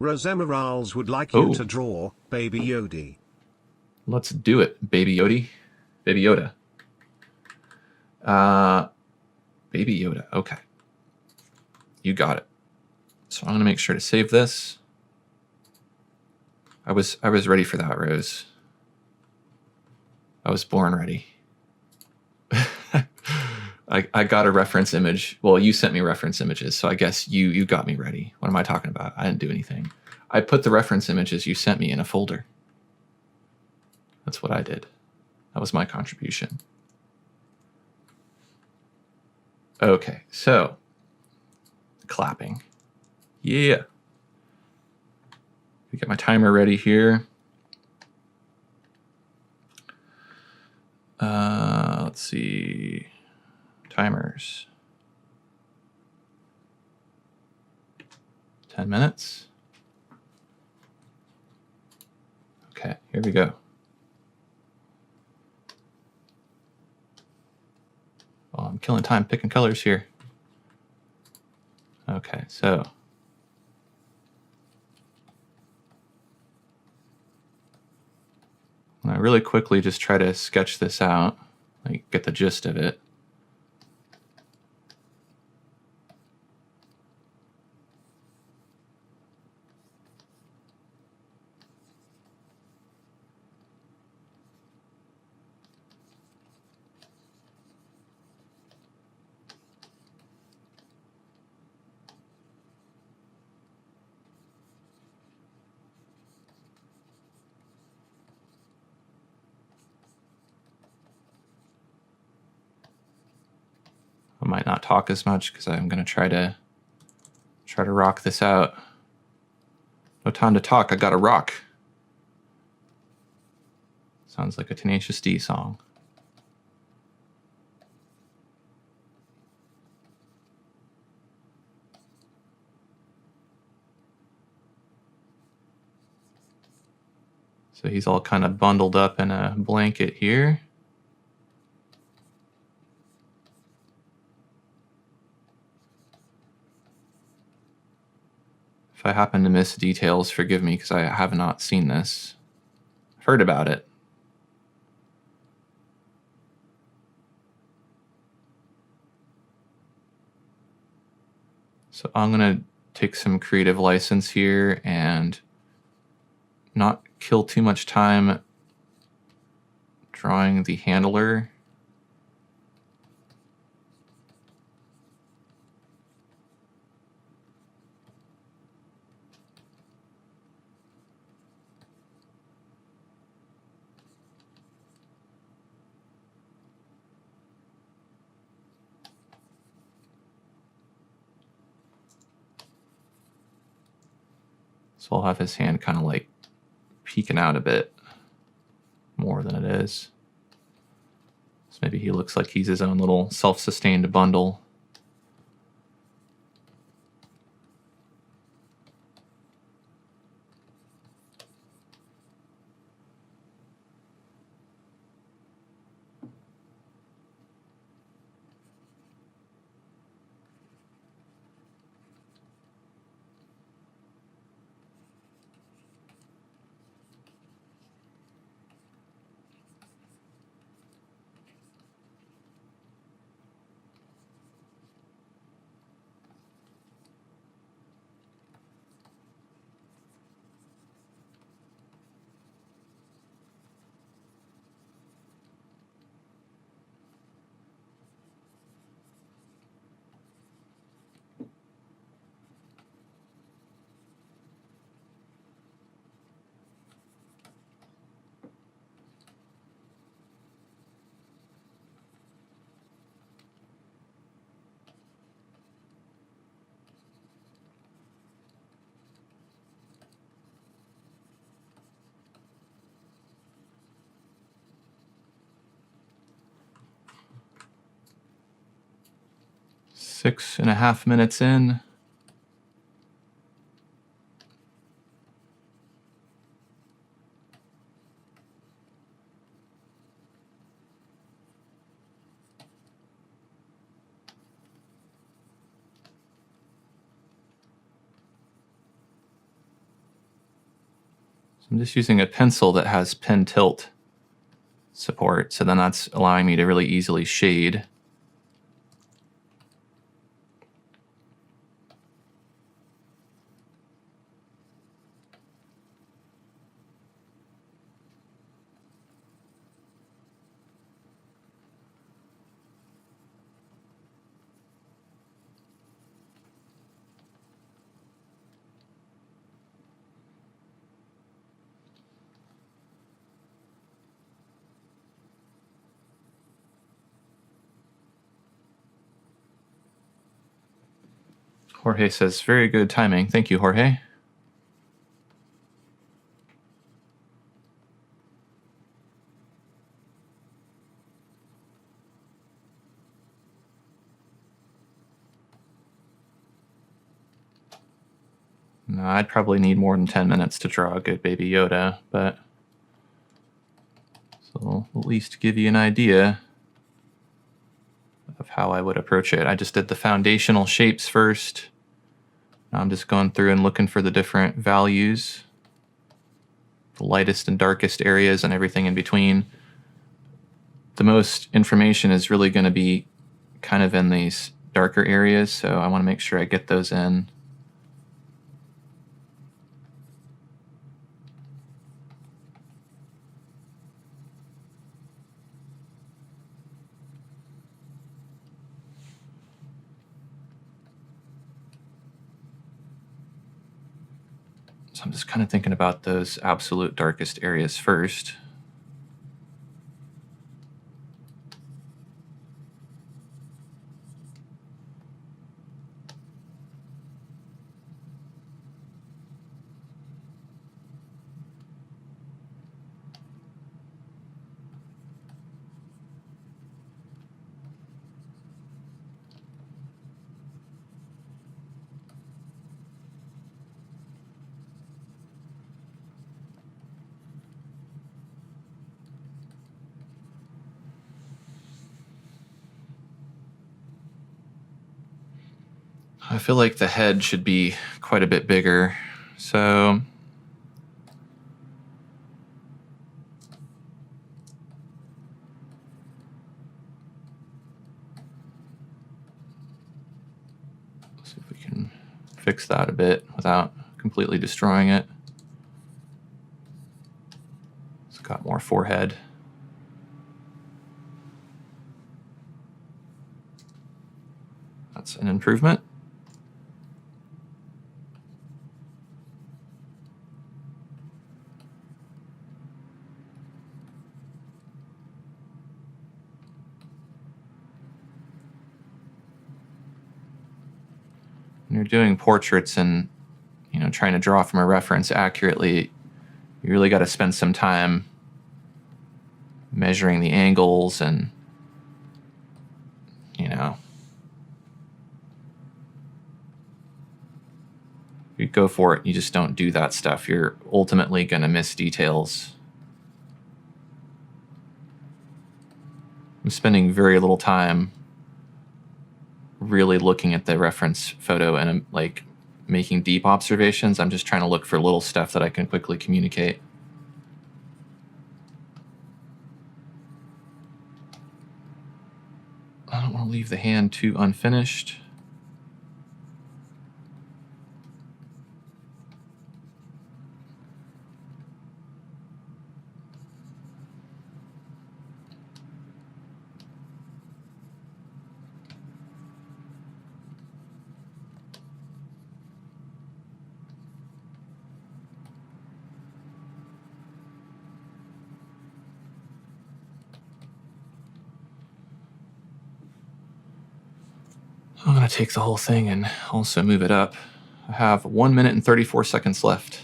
Rosemerals would like you Oh. to draw Baby Yoda. Let's do it, Baby Yoda. Baby Yoda. Baby Yoda. Okay. You got it. So I'm going to make sure to save this. I was ready for that, Rose. I was born ready. I got a reference image. Well, you sent me reference images, so I guess you got me ready. What am I talking about? I didn't do anything. I put the reference images you sent me in a folder. That's what I did. That was my contribution. Okay, so clapping. Yeah. Get my timer ready here. Let's see. Timers. 10 minutes. Okay, here we go. Well, I'm killing time picking colors here. Okay, so I really quickly just try to sketch this out, like get the gist of it. I might not talk as much because I'm going to try to rock this out. No time to talk, I gotta rock. Sounds like a Tenacious D song. So he's all kind of bundled up in a blanket here. If I happen to miss details, forgive me because I have not seen this. I've heard about it. So I'm going to take some creative license here and not kill too much time drawing the handler. So I'll have his hand kind of like peeking out a bit more than it is. So maybe he looks like he's his own little self-sustained bundle. Six and a half minutes in. I'm just using a pencil that has pen tilt support, so then that's allowing me to really easily shade. Jorge says, very good timing. Thank you, Jorge. No, I'd probably need more than 10 minutes to draw a good Baby Yoda, but so I'll at least give you an idea of how I would approach it. I just did the foundational shapes first. Now I'm just going through and looking for the different values, the lightest and darkest areas and everything in between. The most information is really going to be kind of in these darker areas, so I want to make sure I get those in. So I'm just kind of thinking about those absolute darkest areas first. I feel like the head should be quite a bit bigger, so let's see if we can fix that a bit without completely destroying it. It's got more forehead. That's an improvement. When you're doing portraits and trying to draw from a reference accurately, you really got to spend some time measuring the angles and you go for it, you just don't do that stuff, you're ultimately going to miss details. I'm spending very little time really looking at the reference photo and I'm like making deep observations. I'm just trying to look for little stuff that I can quickly communicate. I don't want to leave the hand too unfinished. I'm going to take the whole thing and also move it up. I have 1 minute and 34 seconds left.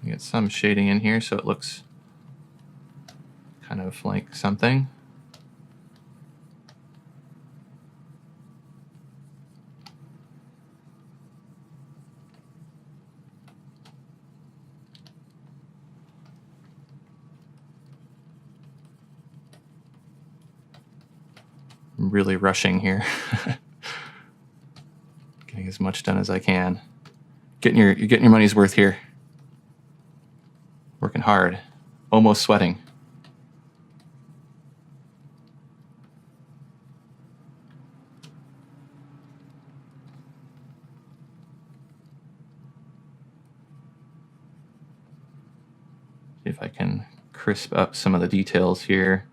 Get some shading in here so it looks kind of like something. I'm really rushing here. Getting as much done as I can. You're getting your money's worth here. Working hard. Almost sweating. See if I can crisp up some of the details here.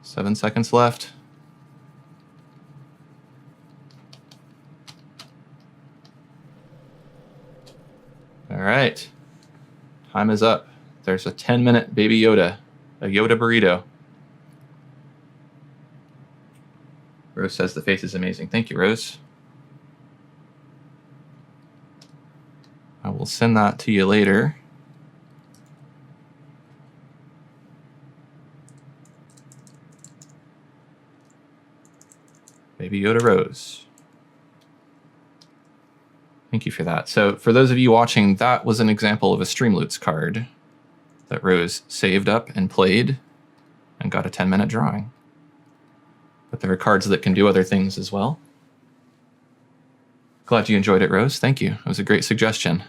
Seven seconds left. All right. Time is up. There's a 10-minute Baby Yoda, a Yoda burrito. Rose says the face is amazing. Thank you, Rose. I will send that to you later. Baby Yoda Rose. Thank you for that. So for those of you watching, that was an example of a Streamloots card that Rose saved up and played and got a 10-minute drawing. But there are cards that can do other things as well. Glad you enjoyed it, Rose. Thank you. It was a great suggestion.